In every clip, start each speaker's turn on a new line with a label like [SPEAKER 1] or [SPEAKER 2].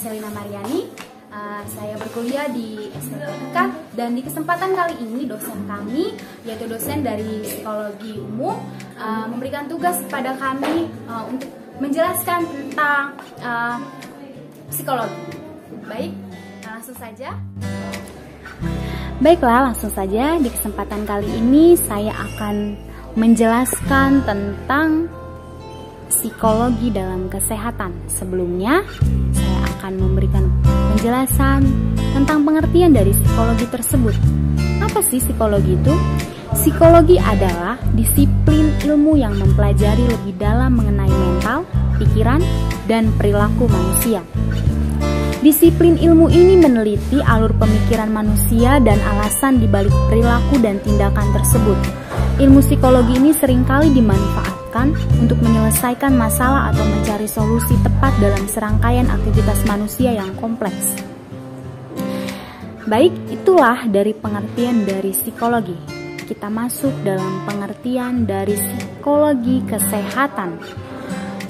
[SPEAKER 1] Selina Mariani. Saya berkuliah di STTK dan di kesempatan kali ini dosen kami, yaitu dosen dari psikologi umum, memberikan tugas kepada kami untuk menjelaskan tentang psikologi. Baik, langsung saja. Baiklah, langsung saja di kesempatan kali ini saya akan menjelaskan tentang psikologi dalam kesehatan. Sebelumnya, saya akan memberikan penjelasan tentang pengertian dari psikologi tersebut. Apa sih psikologi itu? Psikologi adalah disiplin ilmu yang mempelajari lebih dalam mengenai mental, pikiran, dan perilaku manusia. Disiplin ilmu ini meneliti alur pemikiran manusia dan alasan dibalik perilaku dan tindakan tersebut. Ilmu psikologi ini seringkali dimanfaatkan untuk menyelesaikan masalah atau mencari solusi tepat dalam serangkaian aktivitas manusia yang kompleks. Baik, itulah dari pengertian dari psikologi. Kita masuk dalam pengertian dari psikologi kesehatan.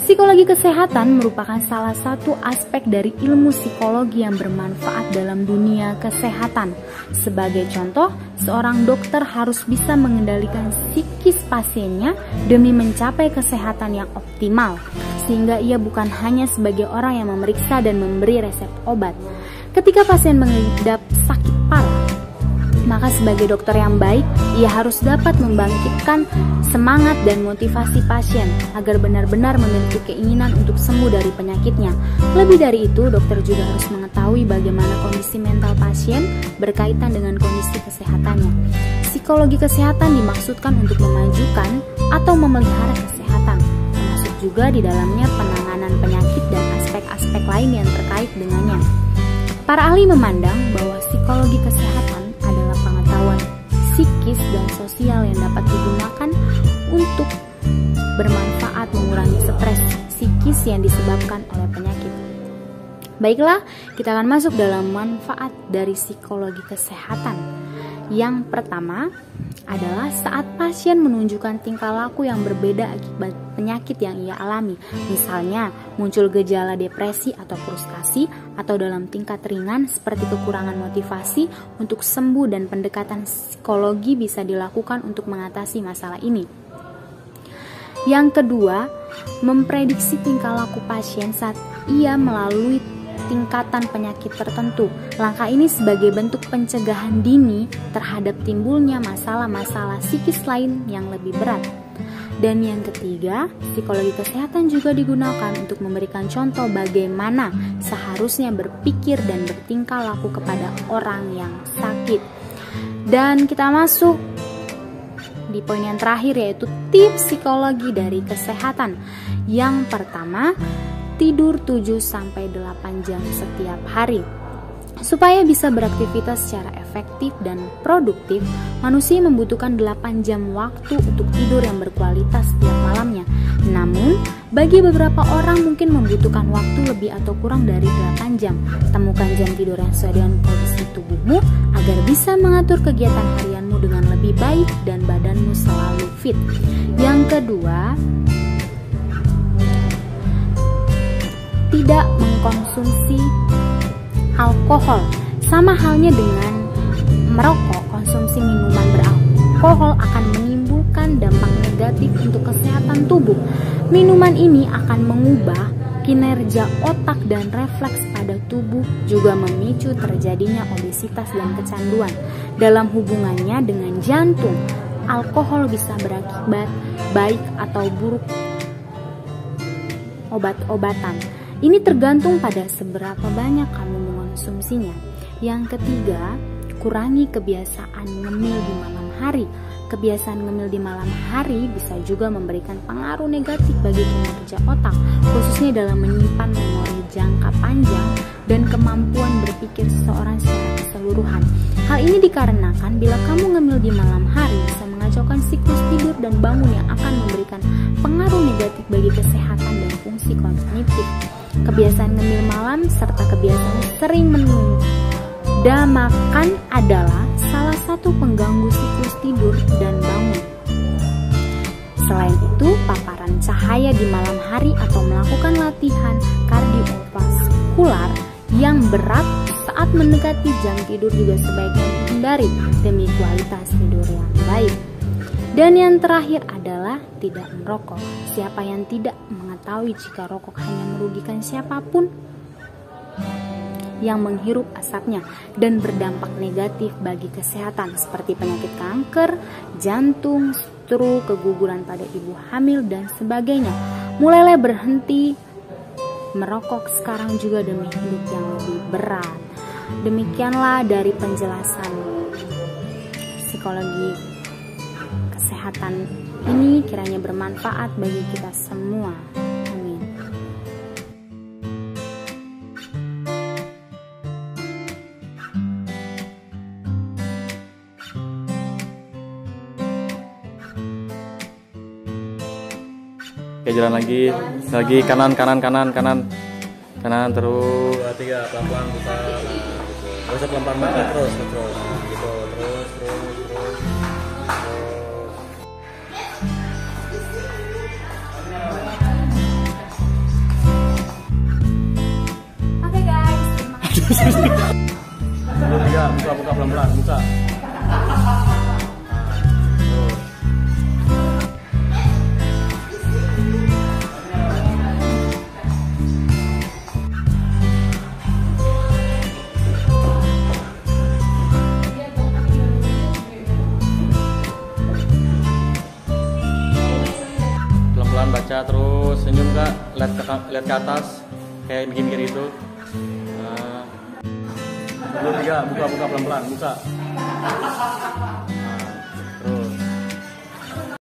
[SPEAKER 1] Psikologi kesehatan merupakan salah satu aspek dari ilmu psikologi yang bermanfaat dalam dunia kesehatan. Sebagai contoh, seorang dokter harus bisa mengendalikan psikis pasiennya demi mencapai kesehatan yang optimal, sehingga ia bukan hanya sebagai orang yang memeriksa dan memberi resep obat. Ketika pasien mengidap sakit parah, maka sebagai dokter yang baik, ia harus dapat membangkitkan semangat dan motivasi pasien agar benar-benar memiliki keinginan untuk sembuh dari penyakitnya. Lebih dari itu, dokter juga harus mengetahui bagaimana kondisi mental pasien berkaitan dengan kondisi kesehatannya. Psikologi kesehatan dimaksudkan untuk memajukan atau memelihara kesehatan, termasuk juga di dalamnya penanganan penyakit dan aspek-aspek lain yang terkait dengannya. Para ahli memandang bahwa psikologi kesehatan adalah pengetahuan psikis dan sosial yang dapat digunakan untuk bermanfaat mengurangi stres psikis yang disebabkan oleh penyakit. Baiklah, kita akan masuk dalam manfaat dari psikologi kesehatan. Yang pertama adalah saat pasien menunjukkan tingkah laku yang berbeda akibat penyakit yang ia alami. Misalnya, muncul gejala depresi atau frustasi, atau dalam tingkat ringan seperti kekurangan motivasi untuk sembuh, dan pendekatan psikologi bisa dilakukan untuk mengatasi masalah ini. Yang kedua, memprediksi tingkah laku pasien saat ia melalui tingkatan penyakit tertentu. Langkah ini sebagai bentuk pencegahan dini terhadap timbulnya masalah-masalah psikis lain yang lebih berat. Dan yang ketiga, psikologi kesehatan juga digunakan untuk memberikan contoh bagaimana seharusnya berpikir dan bertingkah laku kepada orang yang sakit. Dan kita masuk di poin yang terakhir, yaitu tips psikologi dari kesehatan. Yang pertama, tidur 7-8 jam setiap hari. Supaya bisa beraktivitas secara efektif dan produktif, manusia membutuhkan 8 jam waktu untuk tidur yang berkualitas setiap malamnya. Namun, bagi beberapa orang mungkin membutuhkan waktu lebih atau kurang dari 8 jam. Temukan jam tidur yang sesuai dengan kondisi tubuhmu agar bisa mengatur kegiatan harianmu dengan lebih baik dan badanmu selalu fit. Yang kedua, tidak mengkonsumsi alkohol. Sama halnya dengan merokok, konsumsi minuman beralkohol akan menimbulkan dampak negatif untuk kesehatan tubuh. Minuman ini akan mengubah kinerja otak dan refleks pada tubuh, juga memicu terjadinya obesitas dan kecanduan. Dalam hubungannya dengan jantung, alkohol bisa berakibat baik atau buruk obat-obatan. Ini tergantung pada seberapa banyak kamu mengonsumsinya. Yang ketiga, kurangi kebiasaan ngemil di malam hari. Kebiasaan ngemil di malam hari bisa juga memberikan pengaruh negatif bagi kinerja otak, khususnya dalam menyimpan memori jangka panjang dan kemampuan berpikir seseorang secara keseluruhan. Hal ini dikarenakan bila kamu ngemil di malam hari bisa mengacaukan siklus tidur dan bangun yang akan memberikan pengaruh negatif bagi kesehatan dan fungsi kognitif. Kebiasaan ngemil malam serta kebiasaan sering menunda makan adalah salah satu pengganggu siklus tidur dan bangun. Selain itu, paparan cahaya di malam hari atau melakukan latihan kardiovaskular yang berat saat mendekati jam tidur juga sebaiknya dihindari demi kualitas tidur yang baik. Dan yang terakhir adalah tidak merokok. Siapa yang tidak mengetahui jika rokok hanya merugikan siapapun yang menghirup asapnya dan berdampak negatif bagi kesehatan seperti penyakit kanker, jantung, stroke, keguguran pada ibu hamil dan sebagainya. Mulailah berhenti merokok sekarang juga demi hidup yang lebih berat. Demikianlah dari penjelasan psikologi kesehatan ini, kiranya bermanfaat bagi kita semua. Amin.
[SPEAKER 2] Oke, jalan lagi kanan terus
[SPEAKER 3] 2, 3 pelan-pelan buka. Gak usah pelan-pelan banget, terus gitu, terus.
[SPEAKER 1] Oke guys, terima kasih.
[SPEAKER 3] 2, 3 buka pelan-pelan buka.
[SPEAKER 2] pelan baca, terus senyum Kak, lihat ke atas kayak mikir itu.
[SPEAKER 3] 2, 3 buka pelan-pelan buka.